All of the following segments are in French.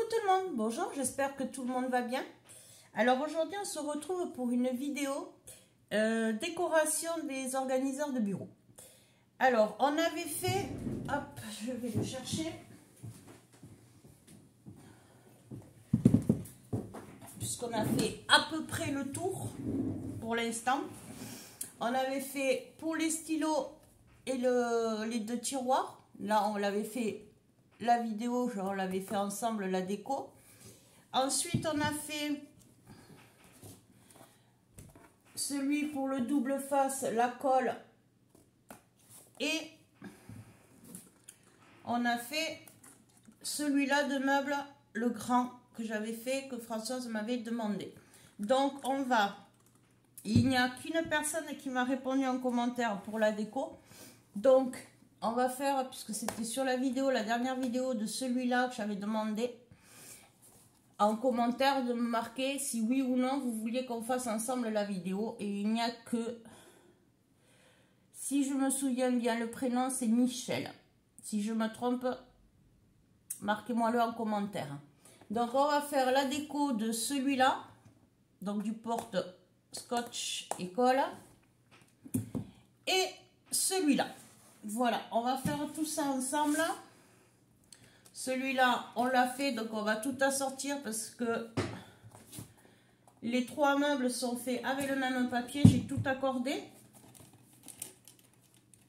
tout le monde, bonjour, j'espère que tout le monde va bien. Alors aujourd'hui on se retrouve pour une vidéo décoration des organiseurs de bureau. Alors on avait fait, hop, je vais le chercher. Puisqu'on a fait à peu près le tour pour l'instant. On avait fait pour les stylos et les deux tiroirs. Là on l'avait fait la vidéo, on l'avait fait ensemble la déco. Ensuite on a fait celui pour le double face, la colle, et on a fait celui-là de meuble, le grand que j'avais fait, que Françoise m'avait demandé. Donc on va, il n'y a qu'une personne qui m'a répondu en commentaire pour la déco, donc on va faire, puisque c'était sur la vidéo, la dernière vidéo de celui-là que j'avais demandé, en commentaire de me marquer si oui ou non vous vouliez qu'on fasse ensemble la vidéo. Et il n'y a que, si je me souviens bien, le prénom c'est Michel. Si je me trompe, marquez-moi-le en commentaire. Donc on va faire la déco de celui-là, donc du porte scotch et colle, et celui-là. Voilà, on va faire tout ça ensemble. Celui-là, on l'a fait, donc on va tout assortir parce que les trois meubles sont faits avec le même papier. J'ai tout accordé.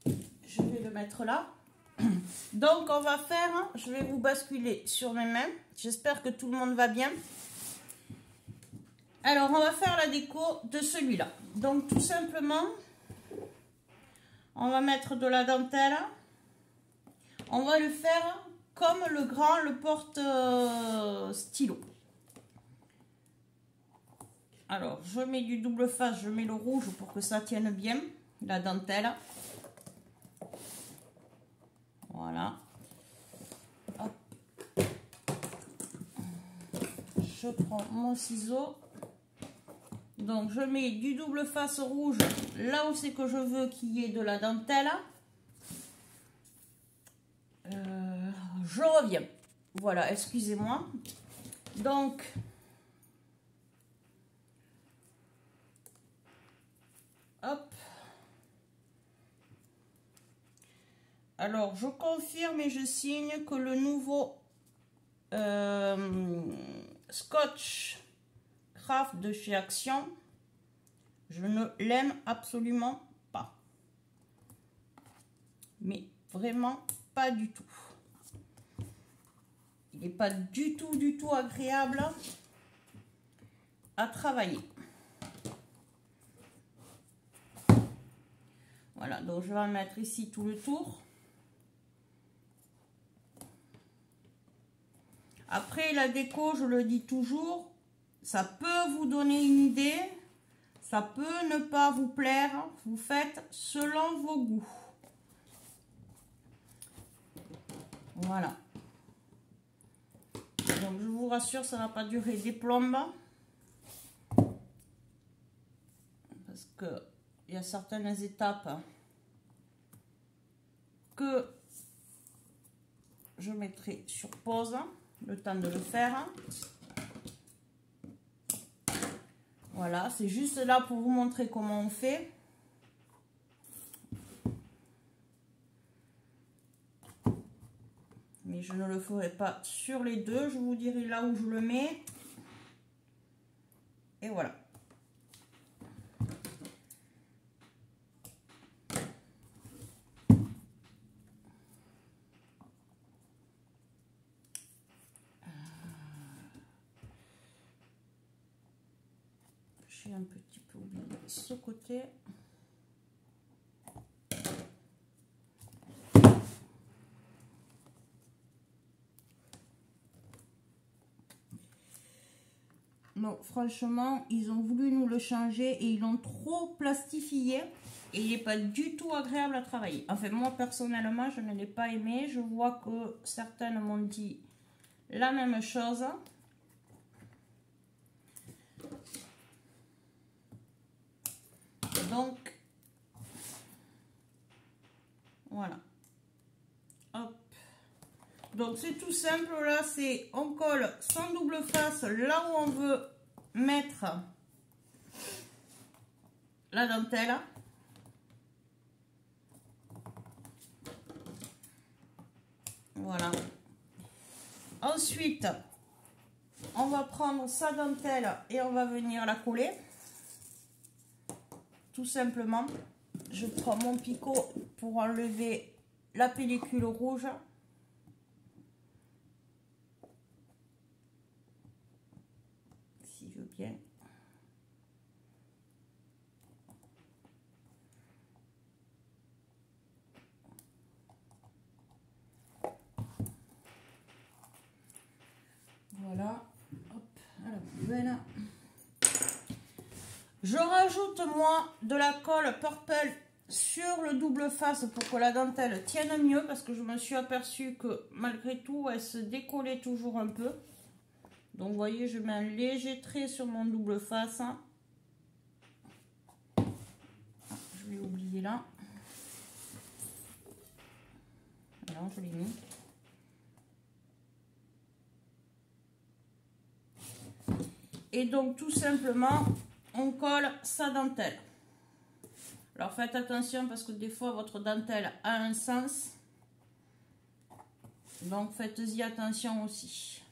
Je vais le mettre là. Donc, on va faire, je vais vous basculer sur mes mains. J'espère que tout le monde va bien. Alors, on va faire la déco de celui-là. Donc, tout simplement, on va mettre de la dentelle. On va le faire comme le grand, le porte stylo. Alors, je mets du double face, je mets le rouge pour que ça tienne bien, la dentelle. Voilà. Hop. Je prends mon ciseau. Donc, je mets du double face rouge là où c'est que je veux qu'il y ait de la dentelle. Je reviens. Voilà, excusez-moi. Donc, hop. Alors, je confirme et je signe que le nouveau Scotch Craft de chez Action, je ne l'aime absolument pas. Mais vraiment pas du tout. Il n'est pas du tout agréable à travailler. Voilà, donc je vais mettre ici tout le tour. Après, la déco, je le dis toujours, ça peut vous donner une idée, ça peut ne pas vous plaire, vous faites selon vos goûts. Voilà. Donc, je vous rassure, ça ne va pas durer des plombes. Parce que il y a certaines étapes que je mettrai sur pause, le temps de le faire. Voilà, c'est juste là pour vous montrer comment on fait. Mais je ne le ferai pas sur les deux, je vous dirai là où je le mets. Et voilà. J'ai un petit peu oublié ce côté. Non, franchement, ils ont voulu nous le changer et ils l'ont trop plastifié et il n'est pas du tout agréable à travailler. Enfin, moi, personnellement, je ne l'ai pas aimé. Je vois que certaines m'ont dit la même chose. Donc, voilà. Hop. Donc c'est tout simple, là c'est on colle son double face là où on veut mettre la dentelle. Voilà. Ensuite, on va prendre sa dentelle et on va venir la coller. Tout simplement, je prends mon picot pour enlever la pellicule rouge. Si je veux bien. Voilà. Hop, à la poubelle. Je rajoute moi de la colle purple sur le double face pour que la dentelle tienne mieux, parce que je me suis aperçue que malgré tout elle se décollait toujours un peu. Donc vous voyez, je mets un léger trait sur mon double face. Ah, je l'ai oublié là. Non, je l'ai mis. Et donc tout simplement on colle sa dentelle. Alors faites attention parce que des fois votre dentelle a un sens. Donc faites-y attention aussi.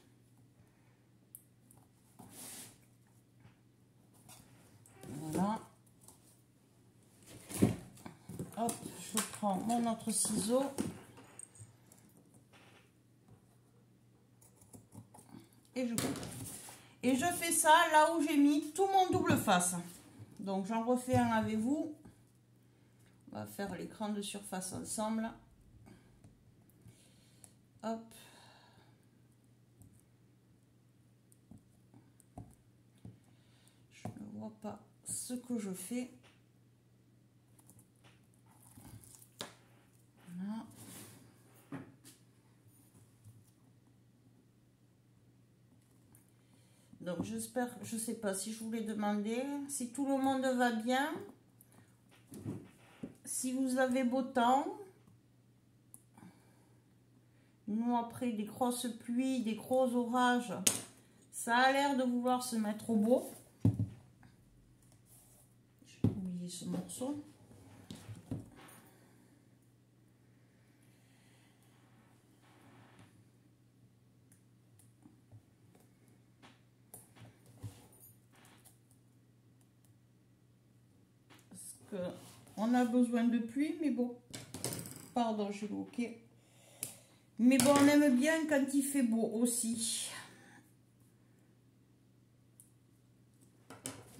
Voilà. Hop, je prends mon autre ciseau. Et je coupe. Et je fais ça là où j'ai mis tout mon double face. Donc j'en refais un avec vous. On va faire l'écran de surface ensemble. Hop. Je ne vois pas ce que je fais. Voilà. Donc j'espère, je sais pas si je voulais demander si tout le monde va bien, si vous avez beau temps. Nous après des grosses pluies, des gros orages, ça a l'air de vouloir se mettre au beau. J'ai oublié ce morceau. On a besoin de pluie, mais bon, pardon, j'ai bloqué. Mais bon, on aime bien quand il fait beau aussi.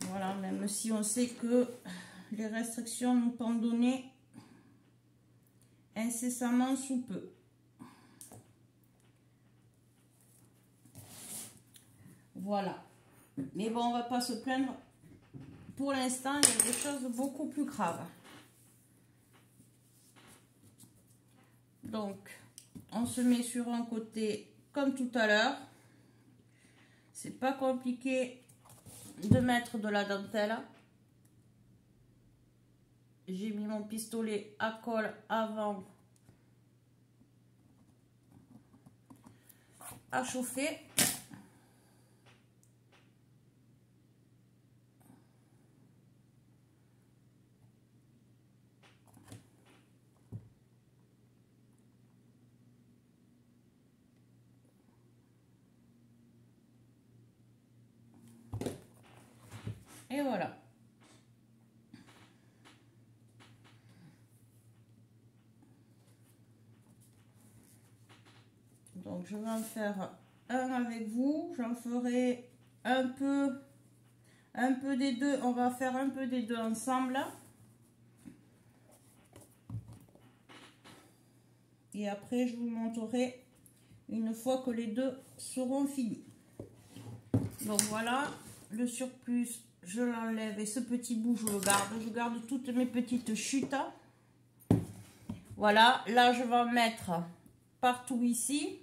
Voilà, même si on sait que les restrictions nous sont données incessamment sous peu. Voilà. Mais bon, on va pas se plaindre. Pour l'instant, il y a des choses beaucoup plus graves. Donc, on se met sur un côté comme tout à l'heure. C'est pas compliqué de mettre de la dentelle. J'ai mis mon pistolet à colle avant à chauffer. Et voilà. Donc je vais en faire un avec vous. J'en ferai un peu des deux. On va faire un peu des deux ensemble. Et après je vous montrerai une fois que les deux seront finis. Donc voilà, le surplus je l'enlève et ce petit bout je le garde. Je garde toutes mes petites chutes. Voilà, là je vais en mettre partout ici.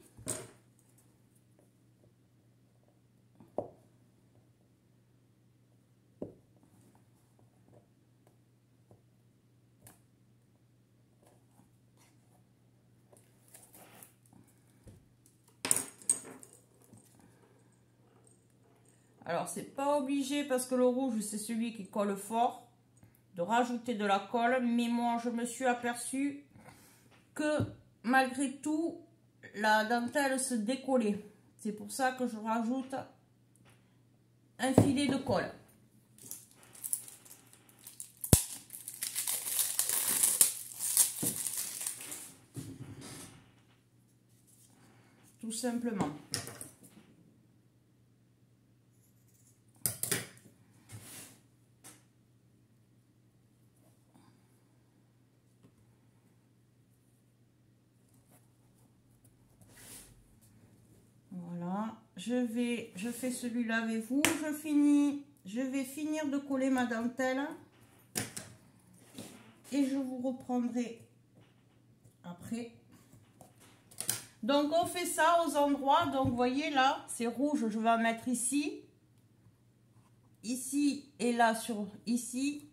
Alors, c'est pas obligé parce que le rouge, c'est celui qui colle fort, de rajouter de la colle. Mais moi, je me suis aperçue que malgré tout, la dentelle se décollait. C'est pour ça que je rajoute un filet de colle. Tout simplement. Voilà, je fais celui-là avec vous, je vais finir de coller ma dentelle et je vous reprendrai après. Donc on fait ça aux endroits, donc vous voyez là, c'est rouge, je vais en mettre ici, ici et là sur ici,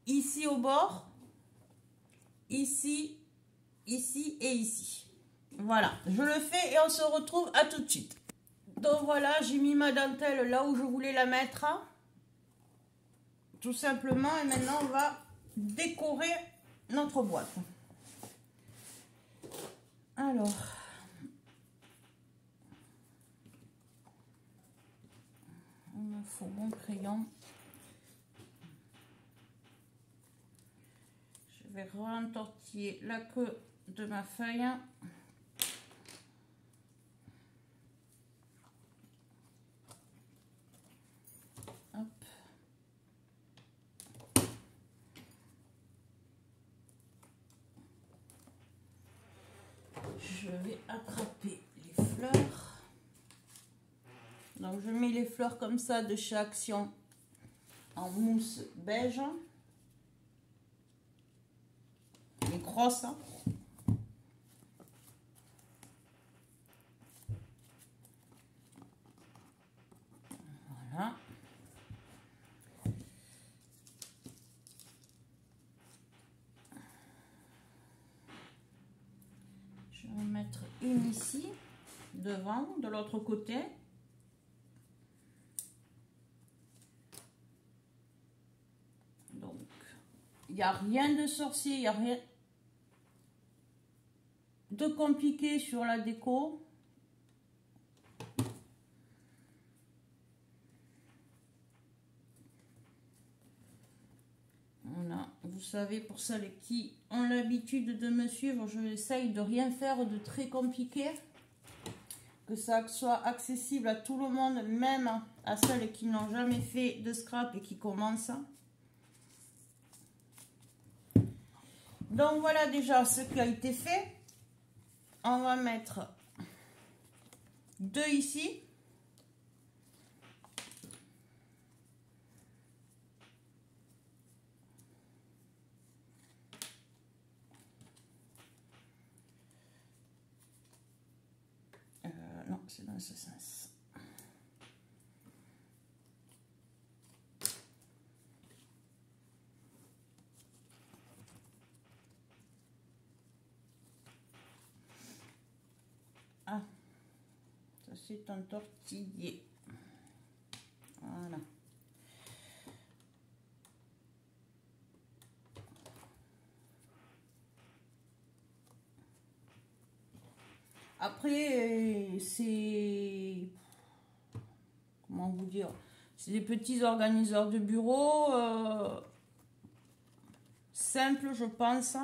ici au bord, ici, ici et ici. Voilà, je le fais et on se retrouve à tout de suite. Donc voilà, j'ai mis ma dentelle là où je voulais la mettre, tout simplement, et maintenant on va décorer notre boîte. Alors, il me faut mon crayon. Je vais rentortiller la queue de ma feuille. Hop. Je vais attraper les fleurs. Donc je mets les fleurs comme ça de chez Action en mousse beige. Les grosses. Voilà. Je vais en mettre une ici, devant, de l'autre côté. Donc, il n'y a rien de sorcier, il n'y a rien de compliqué sur la déco. Voilà, vous savez, pour celles qui ont l'habitude de me suivre, je essaye de rien faire de très compliqué. Que ça soit accessible à tout le monde, même à celles qui n'ont jamais fait de scrap et qui commencent. Donc voilà déjà ce qui a été fait. On va mettre 2 ici. Non, c'est dans ce sens. Ah, ça c'est un tortillé. Voilà. Après, c'est... Comment vous dire? C'est des petits organiseurs de bureau. Simples, je pense.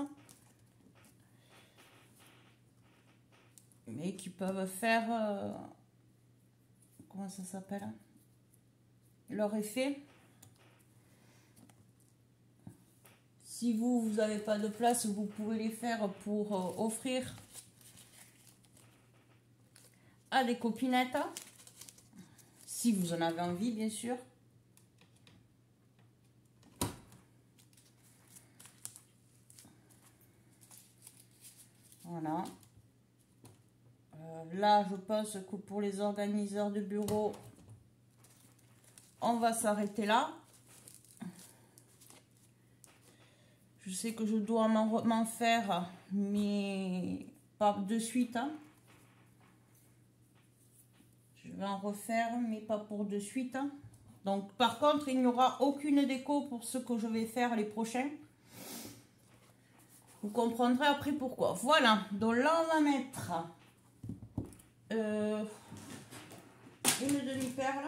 Mais qui peuvent faire... comment ça s'appelle? Leur effet. Si vous n'avez pas de place, vous pouvez les faire pour offrir à des copinettes. Si vous en avez envie, bien sûr. Voilà. Là, je pense que pour les organiseurs de bureau, on va s'arrêter là. Je sais que je dois m'en faire, mais pas de suite. Hein. Je vais en refaire, mais pas pour de suite. Hein. Donc, par contre, il n'y aura aucune déco pour ce que je vais faire les prochains. Vous comprendrez après pourquoi. Voilà, donc là, on va mettre une demi-perle.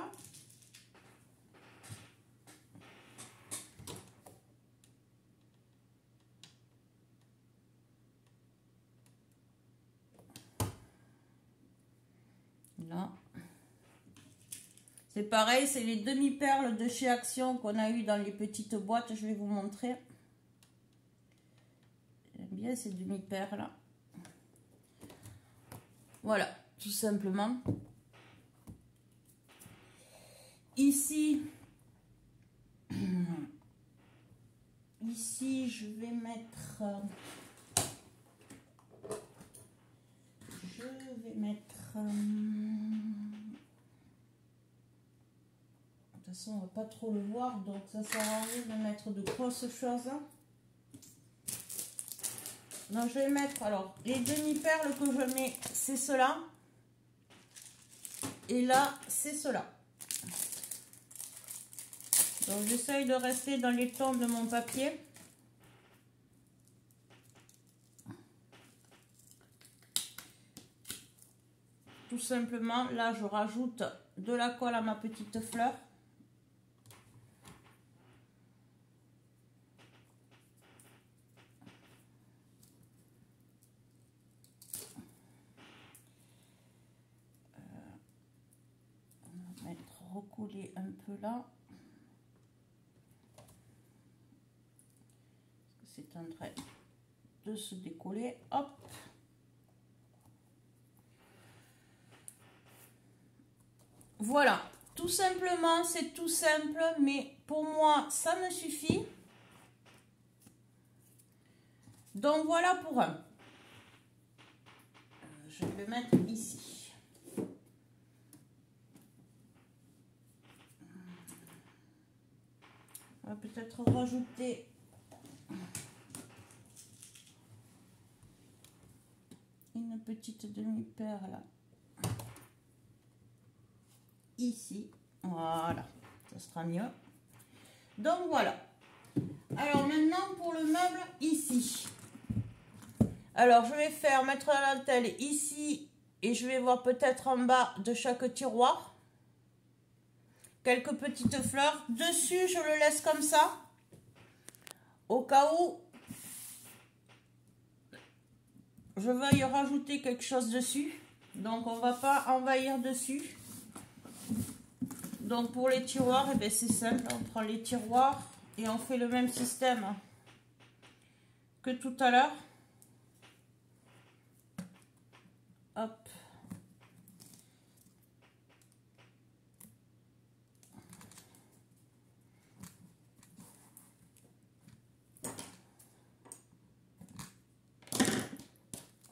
Là. C'est pareil, c'est les demi-perles de chez Action qu'on a eu dans les petites boîtes. Je vais vous montrer. J'aime bien ces demi-perles. Voilà, tout simplement. Ici, je vais mettre... De toute façon, on va pas trop le voir, donc ça sert à rien de mettre de grosses choses. Donc je vais mettre, alors, les demi-perles que je mets, c'est cela. Et là, c'est cela. Donc j'essaye de rester dans les tons de mon papier. Tout simplement, là, je rajoute de la colle à ma petite fleur. On va mettre, recoller un peu là. C'est en train de se décoller. Hop. Voilà. Tout simplement, c'est tout simple, mais pour moi, ça me suffit. Donc voilà pour un. Je vais le mettre ici. On va peut-être rajouter une petite demi-perle ici. Voilà, ça sera mieux. Donc voilà. Alors maintenant pour le meuble ici. Alors je vais mettre la dentelle ici et je vais voir peut-être en bas de chaque tiroir. Quelques petites fleurs. Dessus, je le laisse comme ça. Au cas où je veuille rajouter quelque chose dessus. Donc on va pas envahir dessus. Donc pour les tiroirs, eh c'est simple. On prend les tiroirs et on fait le même système que tout à l'heure. Hop.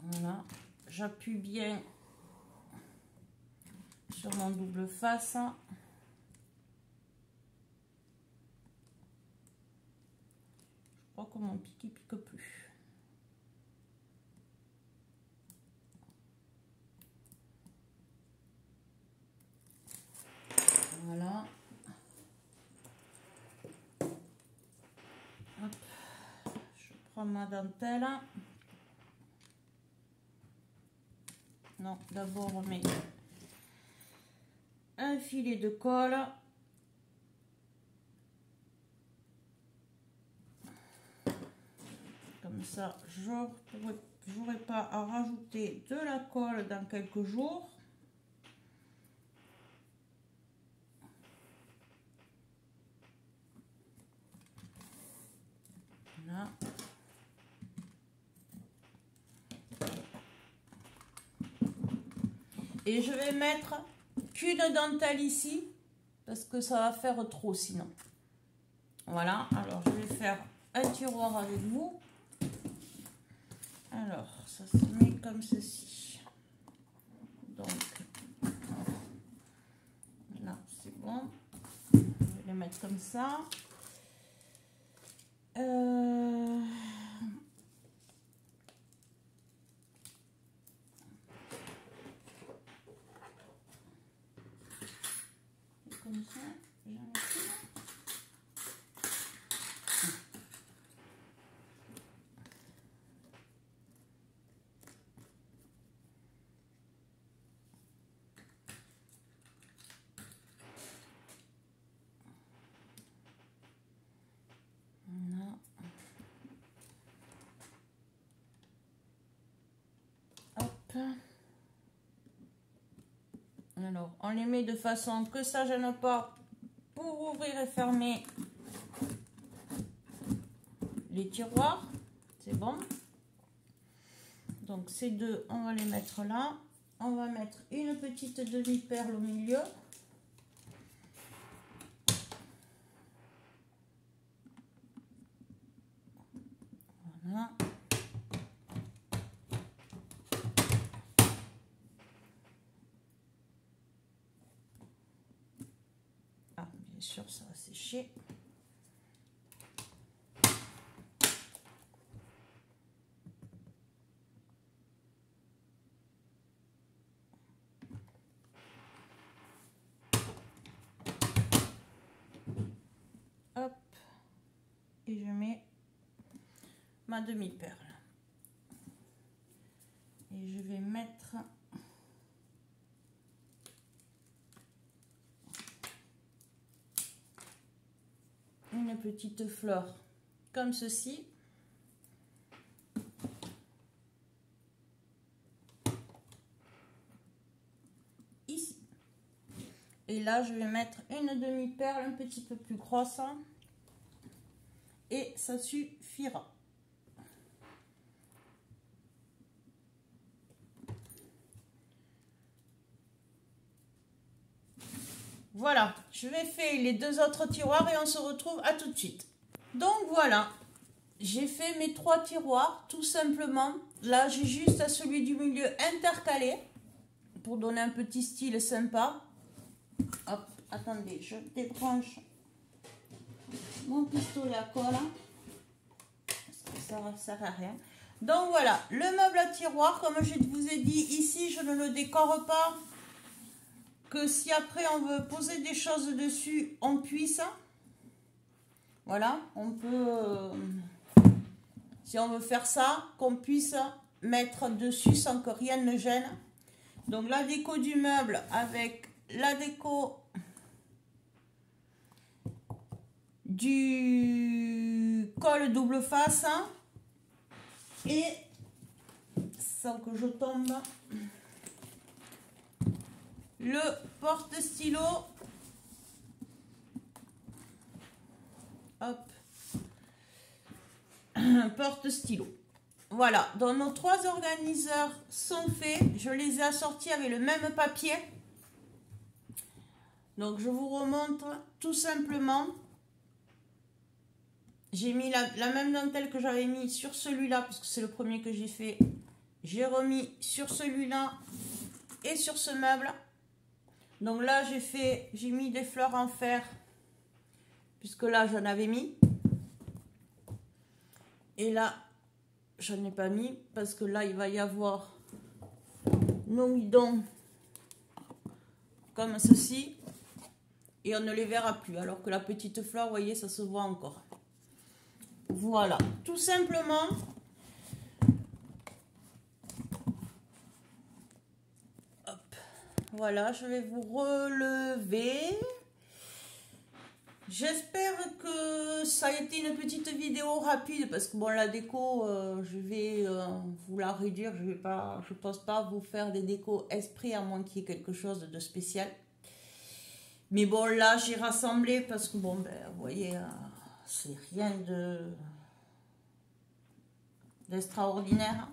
Voilà. J'appuie bien sur mon double face. Je crois que mon pic ne pique plus. Voilà. Hop. Je prends ma dentelle. Non, d'abord on met un filet de colle. Comme ça, je n'aurai pas à rajouter de la colle dans quelques jours. Voilà. Et je vais mettre qu'une dentelle ici parce que ça va faire trop sinon. Voilà, alors je vais faire un tiroir avec vous. Alors, ça se met comme ceci. Donc, là, c'est bon. Je vais les mettre comme ça. Et comme ça, j'en ai plus. Alors, on les met de façon que ça ne gêne pas pour ouvrir et fermer les tiroirs. C'est bon. Donc, ces deux, on va les mettre là. On va mettre une petite demi-perle au milieu. Voilà. Bien sûr, ça va sécher. Hop. Et je mets ma demi-perle. Et je vais mettre une petite fleur comme ceci. Ici. Et là, je vais mettre une demi-perle un petit peu plus grosse. Et ça suffira. Voilà, je vais faire les deux autres tiroirs et on se retrouve à tout de suite. Donc voilà, j'ai fait mes 3 tiroirs tout simplement. Là, j'ai juste celui du milieu intercalé pour donner un petit style sympa. Hop, attendez, je débranche mon pistolet à colle parce que ça ne sert à rien. Donc voilà, le meuble à tiroir, comme je vous ai dit ici, je ne le décore pas. Que si après on veut poser des choses dessus, on puisse. Voilà, on peut, si on veut faire ça, qu'on puisse mettre dessus sans que rien ne gêne. Donc la déco du meuble avec la déco du col double face. Et sans que je tombe, le porte-stylo, hop, porte-stylo. Voilà, donc nos 3 organiseurs sont faits. Je les ai assortis avec le même papier. Donc je vous remontre tout simplement. J'ai mis la même dentelle que j'avais mis sur celui-là, puisque c'est le premier que j'ai fait. J'ai remis sur celui-là et sur ce meuble. Donc là, j'ai mis des fleurs en fer, puisque là, j'en avais mis. Et là, je n'en ai pas mis, parce que là, il va y avoir nos guidons comme ceci. Et on ne les verra plus, alors que la petite fleur, vous voyez, ça se voit encore. Voilà, tout simplement. Voilà, je vais vous relever. J'espère que ça a été une petite vidéo rapide parce que bon, la déco, je vais vous la réduire. Je pense pas vous faire des décos esprit à moins qu'il y ait quelque chose de spécial. Mais bon, là, j'ai rassemblé parce que bon, ben, vous voyez, c'est rien d'extraordinaire.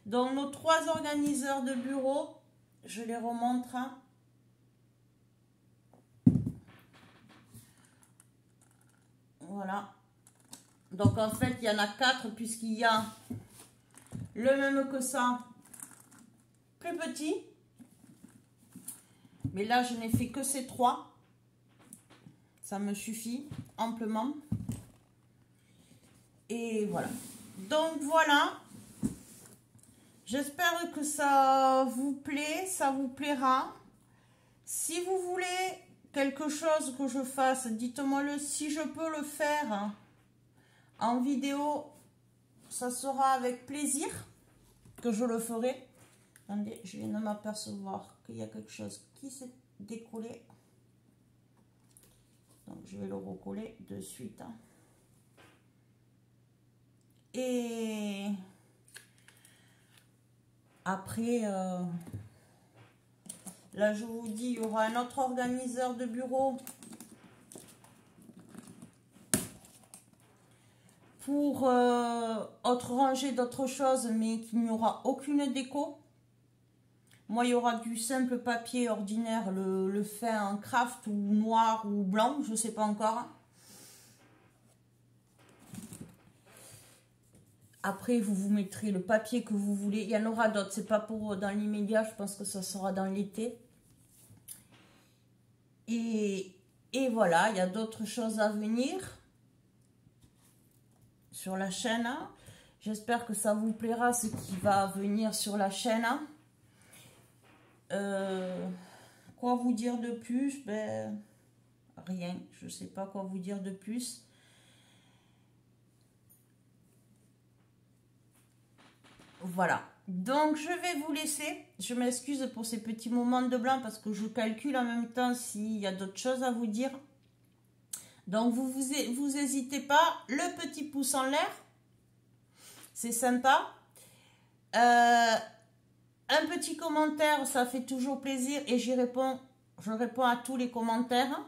Donc, nos 3 organiseurs de bureau. Je les remontre. Voilà. Donc en fait, il y en a 4 puisqu'il y a le même que ça, plus petit. Mais là, je n'ai fait que ces 3. Ça me suffit amplement. Et voilà. Donc voilà. J'espère que ça vous plaît, ça vous plaira. Si vous voulez quelque chose que je fasse, dites-moi le. Si je peux le faire en vidéo, ça sera avec plaisir que je le ferai. Attendez, je viens de m'apercevoir qu'il y a quelque chose qui s'est décollé. Donc je vais le recoller de suite. Et après, là je vous dis, il y aura un autre organiseur de bureau pour autre rangée d'autres choses, mais qu'il n'y aura aucune déco. Moi, il y aura du simple papier ordinaire, le fin en craft ou noir ou blanc, je ne sais pas encore. Après, vous mettrez le papier que vous voulez. Il y en aura d'autres, c'est pas pour dans l'immédiat, je pense que ça sera dans l'été. Et voilà, il y a d'autres choses à venir sur la chaîne. J'espère que ça vous plaira, ce qui va venir sur la chaîne. Quoi vous dire de plus? Ben, rien, je sais pas quoi vous dire de plus. Voilà, donc je vais vous laisser. Je m'excuse pour ces petits moments de blanc parce que je calcule en même temps s'il y a d'autres choses à vous dire. Donc vous hésitez pas, le petit pouce en l'air, c'est sympa. Un petit commentaire, ça fait toujours plaisir et je réponds à tous les commentaires.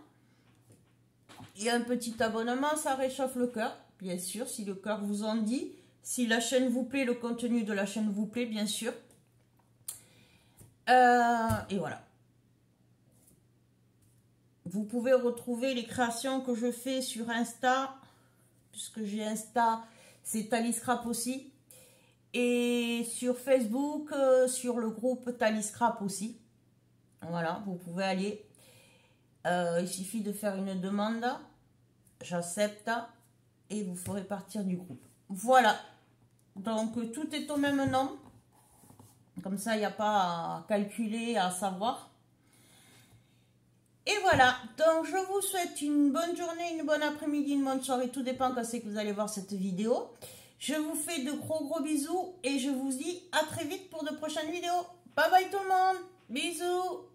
Et un petit abonnement, ça réchauffe le cœur, bien sûr, si le cœur vous en dit. Si la chaîne vous plaît, le contenu de la chaîne vous plaît, bien sûr. Et voilà. Vous pouvez retrouver les créations que je fais sur Insta, puisque j'ai Insta, c'est Thalie Scrap aussi. Et sur Facebook, sur le groupe Thalie Scrap aussi. Voilà, vous pouvez aller. Il suffit de faire une demande. J'accepte. Et vous ferez partir du groupe. Voilà. Donc, tout est au même nom. Comme ça, il n'y a pas à calculer, à savoir. Et voilà. Donc, je vous souhaite une bonne journée, une bonne après-midi, une bonne soirée. Tout dépend quand c'est que vous allez voir cette vidéo. Je vous fais de gros bisous et je vous dis à très vite pour de prochaines vidéos. Bye bye tout le monde. Bisous.